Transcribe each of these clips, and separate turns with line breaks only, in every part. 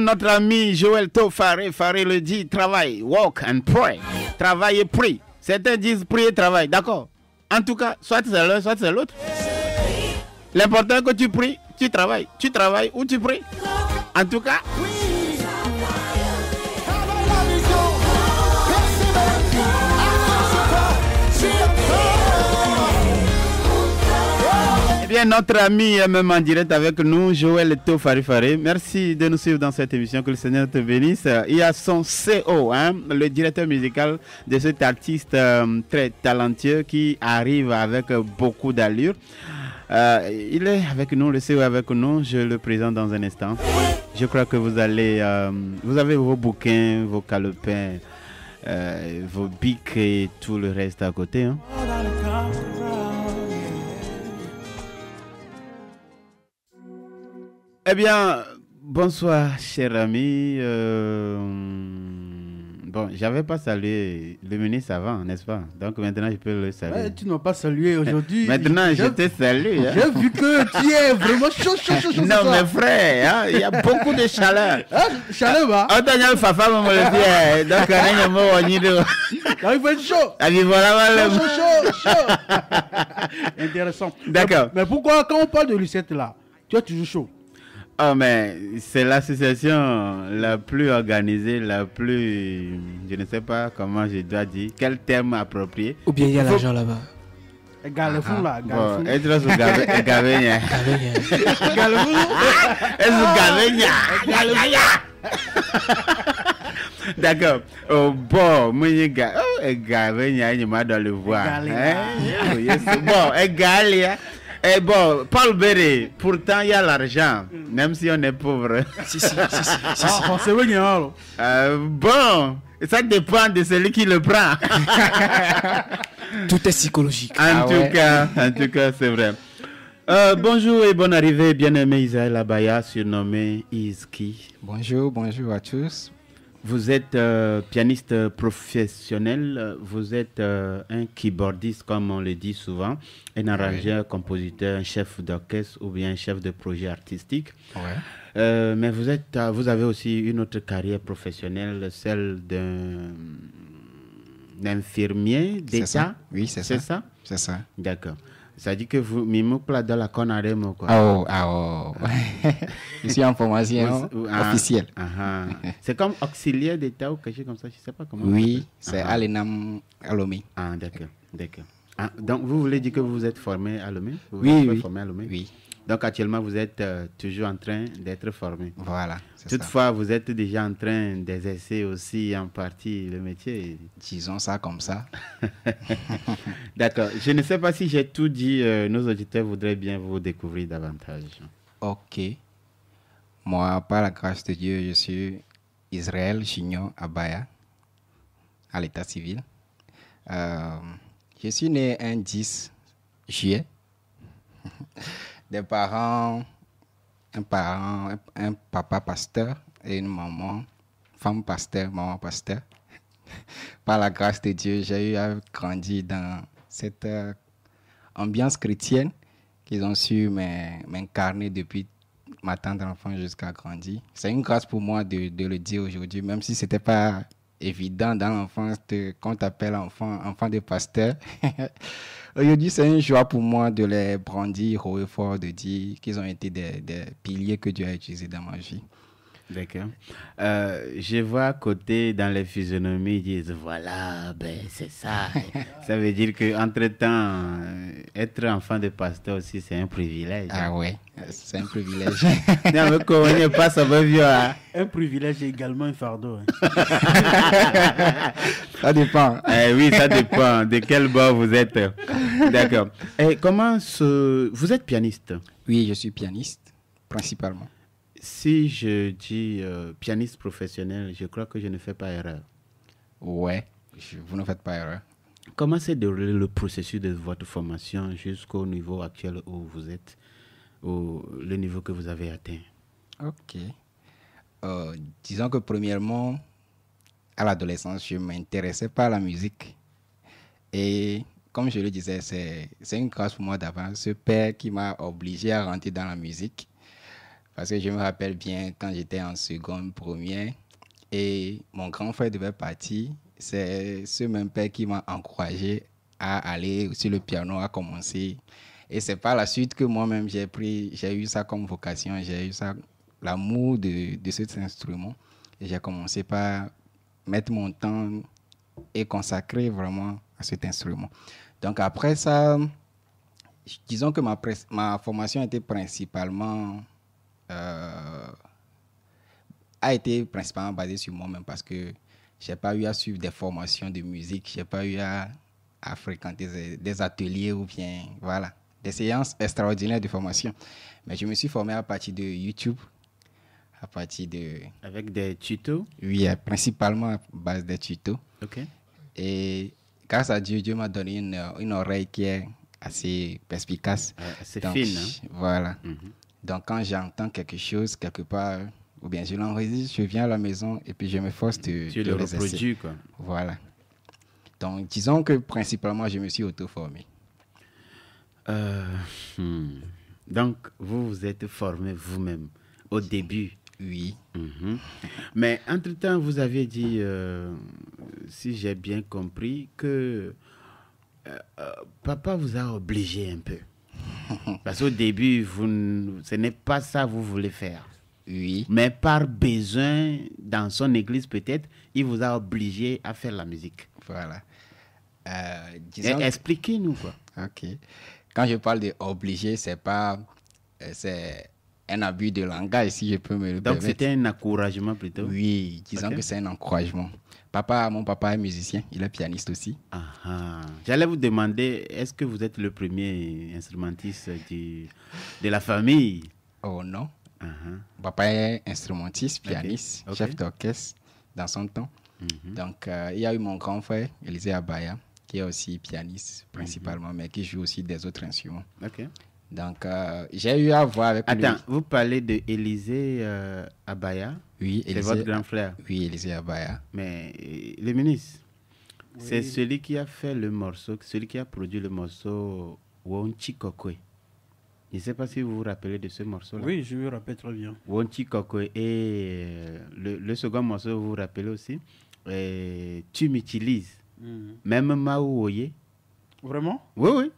Comme notre ami Joël To Faré le dit, travaille, walk and pray. Travaille et prie. Certains disent prier et travail, d'accord. En tout cas, soit c'est l'un, soit c'est l'autre. L'important est que tu pries, tu travailles ou tu pries. En tout cas. Eh bien, notre ami est même en direct avec nous, Joël To Faré. Merci de nous suivre dans cette émission. Que le Seigneur te bénisse. Il y a son CO, le directeur musical de cet artiste très talentueux qui arrive avec beaucoup d'allure. Il est avec nous, le CO est avec nous. Je le présente dans un instant. Je crois que vous allez, vous avez vos bouquins, vos calepins, vos bics et tout le reste à côté. Eh bien, bonsoir, cher ami. Bon, j'avais pas salué le ministre avant, n'est-ce pas? Donc maintenant, je peux le saluer.
Ouais, tu n'as pas salué aujourd'hui.
Maintenant, je te salue.
J'ai vu que tu es vraiment chaud.
Non, mes frères, il y a beaucoup de chaleur.
Chaleur, va.
On t'a dit, Fafa, me le dit. Donc,
il faut être chaud.
Chaud.
Intéressant.
D'accord.
Mais pourquoi, quand on parle de Lucette là, tu es toujours chaud?
Oh, mais c'est l'association la plus organisée, la plus... Je ne sais pas comment je dois dire. Quel terme approprié.
Ou bien il y a l'argent là-bas.
Galefou là.
Bon, être sous Gaveña.
Galefou.
D'accord. Oh, bon, moi, Gaveña, il m'a dans le voir. Bon, égal, eh bon, Paul Béré, pourtant il y a l'argent, même si on est pauvre.
Si.
Bon, ça dépend de celui qui le prend.
Tout est psychologique.
En tout cas, c'est vrai. Bonjour et bonne arrivée, bien-aimé Isaël Abaya, surnommé Izki.
Bonjour à tous.
Vous êtes pianiste professionnel, vous êtes un keyboardiste comme on le dit souvent, un arrangeur, compositeur, un chef d'orchestre ou bien un chef de projet artistique.
Ouais.
Mais vous avez aussi une autre carrière professionnelle, celle d'un infirmier d'État.
Oui, c'est ça. C'est ça.
D'accord. Ça dit que vous mimez dans la conaremo quoi.
Oh. Je suis en formation officielle.
C'est comme auxiliaire d'État ou quelque chose comme ça, je sais pas comment.
Oui, c'est à l'ENAM à Lomé.
Ah, d'accord. Donc vous voulez dire que vous êtes formé à Lomé?
Oui.
Formé à Lomé?
Oui.
Donc actuellement vous êtes toujours en train d'être formé.
Voilà.
Toutefois, vous êtes déjà en train d'exercer aussi en partie le métier.
Disons ça comme ça.
D'accord. Je ne sais pas si j'ai tout dit. Nos auditeurs voudraient bien vous découvrir davantage.
Ok. Moi, par la grâce de Dieu, je suis Israël Junior Abaya, à l'état civil. Je suis né un 10 juillet. Des parents, un papa pasteur et une maman, femme pasteur, maman pasteur. Par la grâce de Dieu, j'ai eu à grandir dans cette ambiance chrétienne qu'ils ont su m'incarner depuis ma tendre enfance jusqu'à grandir. C'est une grâce pour moi de le dire aujourd'hui, même si ce n'était pas évident dans l'enfance qu'on t'appelle enfant de pasteur. Aujourd'hui, c'est une joie pour moi de les brandir haut et fort, de dire qu'ils ont été des piliers que Dieu a utilisés dans ma vie.
D'accord. Je vois à côté dans les physionomies, ils disent voilà, ben c'est ça. Ça veut dire qu'entre-temps, être enfant de pasteur aussi, c'est un privilège.
Ah ouais, c'est un privilège.
Un privilège et également un fardeau.
Ça dépend.
Oui, ça dépend de quel bord vous êtes. D'accord. Et vous êtes pianiste?
Oui, je suis pianiste, principalement.
Si je dis pianiste professionnel, je crois que je ne fais pas erreur.
Ouais, vous ne faites pas erreur.
Comment s'est déroulé le processus de votre formation jusqu'au niveau actuel où vous êtes, ou le niveau que vous avez atteint?
Ok. Disons que premièrement, à l'adolescence, je m'intéressais pas à la musique. Et comme je le disais, c'est une grâce pour moi d'avoir ce père qui m'a obligé à rentrer dans la musique. Parce que je me rappelle bien quand j'étais en seconde, première, et mon grand frère devait partir. C'est ce même père qui m'a encouragé à aller sur le piano, à commencer. Et c'est par la suite que moi-même, j'ai eu ça comme vocation, j'ai eu ça, l'amour de cet instrument. Et j'ai commencé par mettre mon temps et consacrer vraiment à cet instrument. Donc après ça, disons que ma formation était principalement basée sur moi-même parce que j'ai pas eu à suivre des formations de musique, j'ai pas eu à fréquenter des ateliers ou bien voilà, des séances extraordinaires de formation. Mais je me suis formé à partir de YouTube, à partir de...
Avec des tutos?
Oui, principalement à base des tutos.
Ok.
Et grâce à Dieu, Dieu m'a donné une oreille qui est assez perspicace.
C'est
donc,
fine, hein?
Voilà.
Mhm.
Donc, quand j'entends quelque chose, quelque part, ou bien je l'enregistre, je viens à la maison et puis je me force de
Tu le reproduis, quoi.
Voilà. Donc, disons que principalement, je me suis auto-formé.
Donc, vous vous êtes formé vous-même au début?
Oui.
Mhm. Mais entre-temps, vous avez dit, si j'ai bien compris, que papa vous a obligé un peu. Parce qu'au début, ce n'est pas ça que vous voulez faire.
Oui.
Mais par besoin, dans son église peut-être, il vous a obligé à faire la musique.
Voilà.
Expliquez-nous, quoi.
Ok. Quand je parle de obligé, c'est pas... c'est un abus de langage, si je peux me le permettre.
Donc, c'était un encouragement plutôt?
Oui, disons que c'est un encouragement. Mon papa est musicien, il est pianiste aussi.
J'allais vous demander, est-ce que vous êtes le premier instrumentiste de la famille?
Oh non. Mon papa est instrumentiste, pianiste, chef d'orchestre dans son temps. Donc, il y a eu mon grand frère, Élisée Abaya, qui est aussi pianiste principalement, mais qui joue aussi des autres instruments. Donc, j'ai eu à voir avec lui.
Attends, vous parlez de Élisée Abaya?
Oui,
c'est votre grand frère?
Oui, Élisée Abaya.
Mais le ministre, c'est celui qui a fait le morceau, celui qui a produit le morceau Wonchi Kokwe. Je ne sais pas si vous vous rappelez de ce morceau-là.
Oui, je me rappelle très bien.
Wonchi Kokwe. Et le second morceau, vous vous rappelez aussi, Tu m'utilises. Même Maouoye.
Vraiment?
Oui, oui.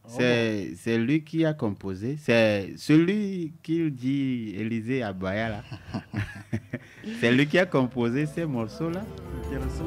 C'est lui qui a composé. C'est celui qui dit Élisée Abaya là. C'est lui qui a composé ces morceaux-là.
Intéressant.